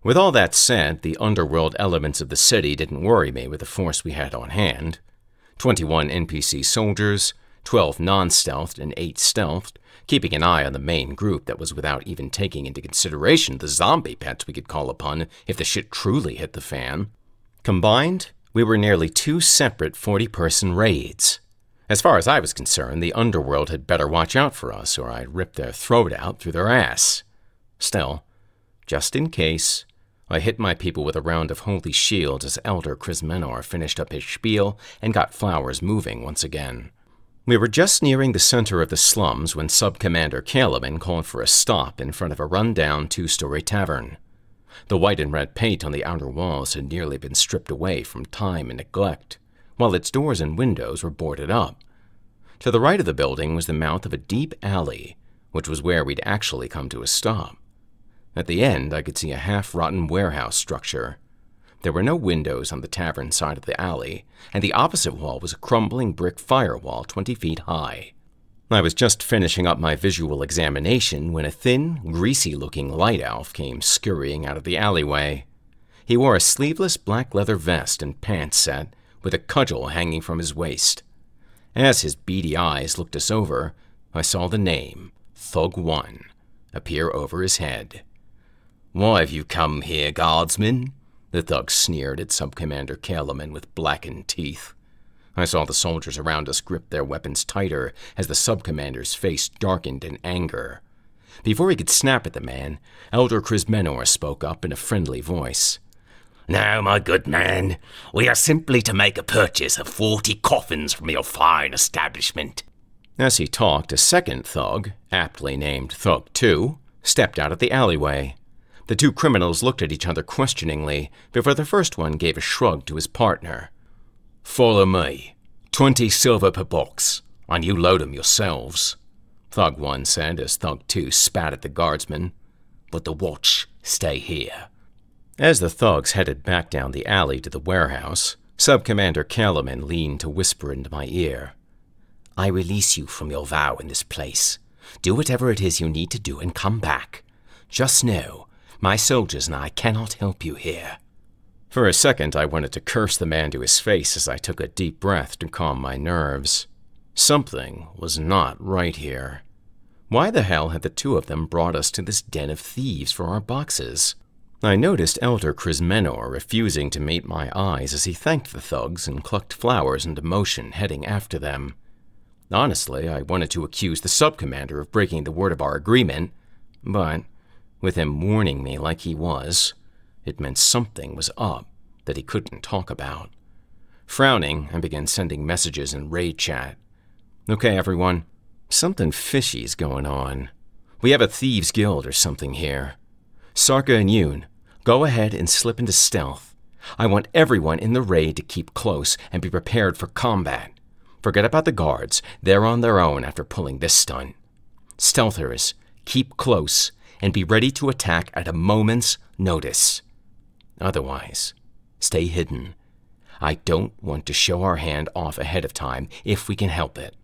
With all that said, the underworld elements of the city didn't worry me with the force we had on hand. 21 NPC soldiers, 12 non-stealthed and 8 stealthed, keeping an eye on the main group that was without even taking into consideration the zombie pets we could call upon if the shit truly hit the fan. Combined, we were nearly 2 separate 40-person raids. As far as I was concerned, the underworld had better watch out for us or I'd rip their throat out through their ass. Still, just in case, I hit my people with a round of holy shields as Elder Crismenor finished up his spiel and got flowers moving once again. We were just nearing the center of the slums when Sub-Commander Kalaman called for a stop in front of a run-down 2-story tavern. The white and red paint on the outer walls had nearly been stripped away from time and neglect, while its doors and windows were boarded up. To the right of the building was the mouth of a deep alley, which was where we'd actually come to a stop. At the end, I could see a half-rotten warehouse structure. There were no windows on the tavern side of the alley, and the opposite wall was a crumbling brick firewall 20 feet high. I was just finishing up my visual examination when a thin, greasy-looking light elf came scurrying out of the alleyway. He wore a sleeveless black leather vest and pants set, with a cudgel hanging from his waist. As his beady eyes looked us over, I saw the name, Thug 1, appear over his head. "Why have you come here, guardsman?" The thug sneered at Sub-Commander Kalaman with blackened teeth. I saw the soldiers around us grip their weapons tighter as the Sub-Commander's face darkened in anger. Before he could snap at the man, Elder Crismenor spoke up in a friendly voice. "No, my good man. We are simply to make a purchase of 40 coffins from your fine establishment." As he talked, a second thug, aptly named Thug 2, stepped out of the alleyway. The 2 criminals looked at each other questioningly before the first one gave a shrug to his partner. "Follow me. 20 silver per box, and you load 'em yourselves," Thug 1 said as Thug 2 spat at the guardsman. "But the watch stay here." As the thugs headed back down the alley to the warehouse, Sub-Commander Kalaman leaned to whisper into my ear. "I release you from your vow in this place. Do whatever it is you need to do and come back. Just know, my soldiers and I cannot help you here." For a second, I wanted to curse the man to his face as I took a deep breath to calm my nerves. Something was not right here. Why the hell had the 2 of them brought us to this den of thieves for our boxes? I noticed Elder Crismenor refusing to meet my eyes as he thanked the thugs and clucked flowers into motion, heading after them. Honestly, I wanted to accuse the Sub-Commander of breaking the word of our agreement, but with him warning me like he was, it meant something was up that he couldn't talk about. Frowning, I began sending messages in raid chat. "Okay, everyone, something fishy's going on. We have a thieves' guild or something here. Sarka and Yoon, go ahead and slip into stealth. I want everyone in the raid to keep close and be prepared for combat. Forget about the guards. They're on their own after pulling this stunt. Stealthers, keep close and be ready to attack at a moment's notice. Otherwise, stay hidden. I don't want to show our hand off ahead of time if we can help it."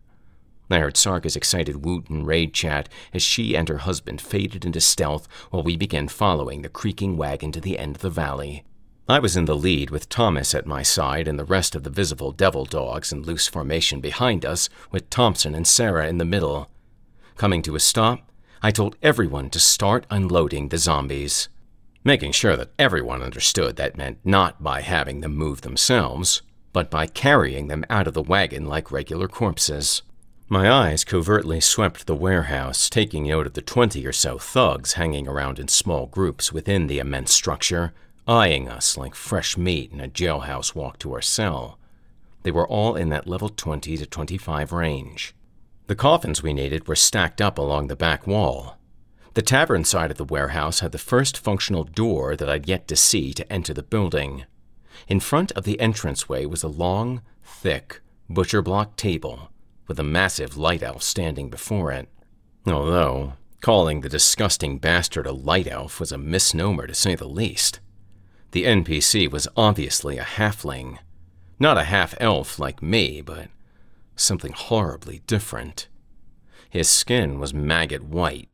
I heard Sarka's excited woot in raid chat as she and her husband faded into stealth while we began following the creaking wagon to the end of the valley. I was in the lead with Thomas at my side and the rest of the visible devil dogs in loose formation behind us, with Thompson and Sarah in the middle. Coming to a stop, I told everyone to start unloading the zombies. Making sure that everyone understood that meant not by having them move themselves, but by carrying them out of the wagon like regular corpses. My eyes covertly swept the warehouse, taking note of the 20 or so thugs hanging around in small groups within the immense structure, eyeing us like fresh meat in a jailhouse walk to our cell. They were all in that level 20 to 25 range. The coffins we needed were stacked up along the back wall. The tavern side of the warehouse had the first functional door that I'd yet to see to enter the building. In front of the entranceway was a long, thick, butcher block table, with a massive light elf standing before it. Although, calling the disgusting bastard a light elf was a misnomer to say the least. The NPC was obviously a halfling. Not a half-elf like me, but something horribly different. His skin was maggot white,